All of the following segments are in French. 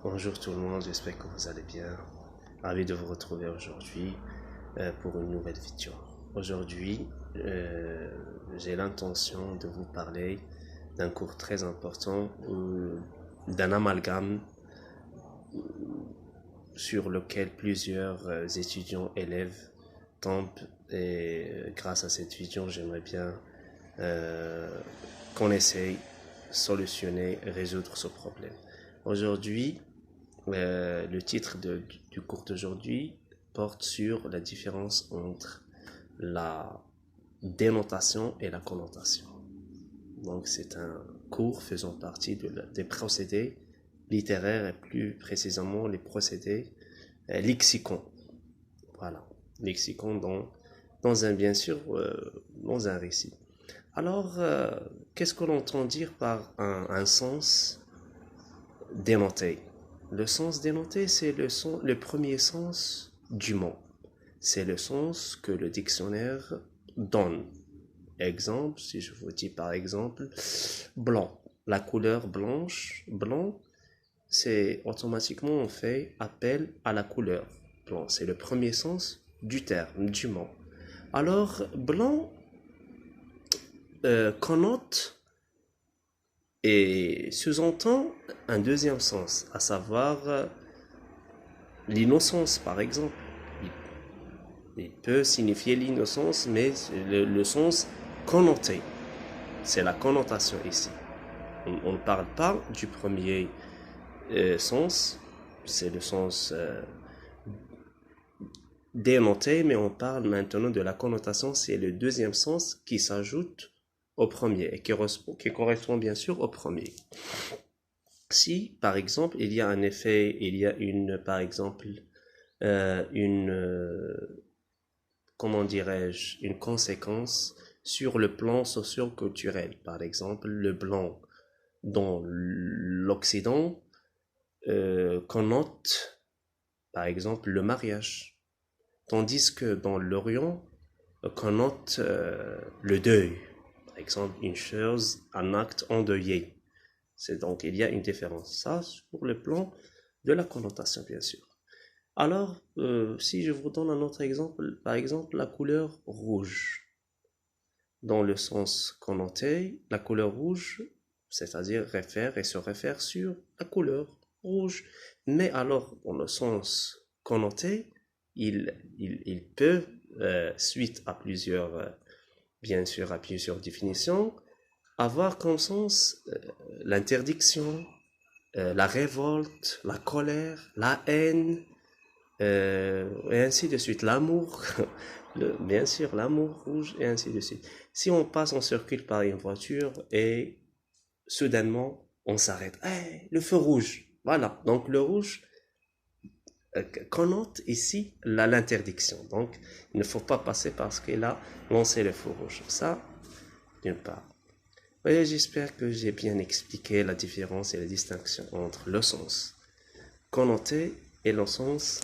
Bonjour tout le monde, j'espère que vous allez bien. Ravi de vous retrouver aujourd'hui pour une nouvelle vidéo. Aujourd'hui, j'ai l'intention de vous parler d'un cours très important, d'un amalgame sur lequel plusieurs étudiants, élèves tombent. Et grâce à cette vidéo, j'aimerais bien qu'on essaye de solutionner, résoudre ce problème. Aujourd'hui, le titre du cours d'aujourd'hui porte sur la différence entre la dénotation et la connotation. Donc c'est un cours faisant partie des procédés littéraires et plus précisément les procédés lexicons. Voilà, lexicon dans un bien sûr dans un récit. Alors qu'est-ce que l'on entend dire par un sens dénoté? Le sens dénoté, c'est le premier sens du mot. C'est le sens que le dictionnaire donne. Exemple, si je vous dis par exemple blanc, la couleur blanche, blanc, c'est automatiquement on fait appel à la couleur blanc. C'est le premier sens du terme, du mot. Alors blanc connote et sous-entend un deuxième sens, à savoir l'innocence par exemple. Il peut signifier l'innocence, mais le sens connoté. C'est la connotation ici. On ne parle pas du premier sens, c'est le sens dénoté, mais on parle maintenant de la connotation, c'est le deuxième sens qui s'ajoute au premier et qui correspond bien sûr au premier. Si, par exemple, il y a un effet, il y a par exemple, comment dirais-je, une conséquence sur le plan socio-culturel. Par exemple, le blanc dans l'Occident connote, par exemple, le mariage, tandis que dans l'Orient, connote le deuil. Par exemple, une chose, un acte endeuillé. C'est donc, il y a une différence. Ça, sur le plan de la connotation, bien sûr. Alors, si je vous donne un autre exemple, par exemple, la couleur rouge. Dans le sens connoté, la couleur rouge, c'est-à-dire se réfère sur la couleur rouge. Mais alors, dans le sens connoté, il peut, suite à bien sûr, à plusieurs définitions, avoir comme sens l'interdiction, la révolte, la colère, la haine, et ainsi de suite. L'amour, bien sûr, l'amour rouge, et ainsi de suite. Si on passe, on circule par une voiture et soudainement, on s'arrête. Hey, le feu rouge. Voilà. Donc, le rouge connote ici l'interdiction. Donc, il ne faut pas passer parce qu'il a lancé le feu rouge. Ça, d'une part. Et j'espère que j'ai bien expliqué la différence et la distinction entre le sens connoté et le sens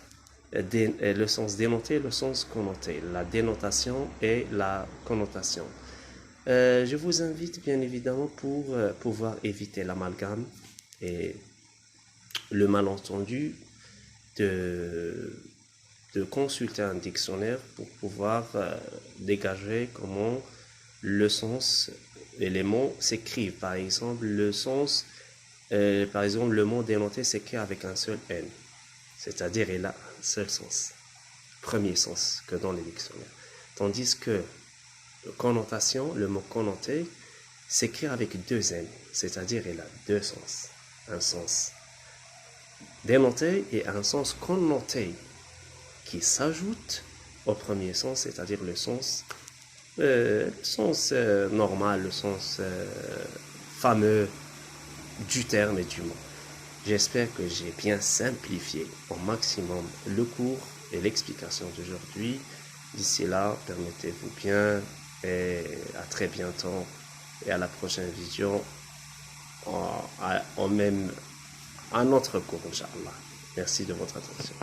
dénoté et le sens connoté, la dénotation et la connotation. Je vous invite bien évidemment pour pouvoir éviter l'amalgame et le malentendu de consulter un dictionnaire pour pouvoir dégager comment le sens et les mots s'écrivent. Par exemple, le mot dénoté s'écrit avec un seul N, c'est-à-dire il a un seul sens, premier sens que dans les dictionnaires. Tandis que connotation, le mot connoté s'écrit avec deux N, c'est-à-dire il a deux sens, un sens dénoté et un sens connoté qui s'ajoute au premier sens, c'est-à-dire le sens normal, le sens fameux du terme et du mot. J'espère que j'ai bien simplifié au maximum le cours et l'explication d'aujourd'hui. D'ici là, permettez-vous bien et à très bientôt et à la prochaine vidéo en même un autre cours, Inch'Allah. Merci de votre attention.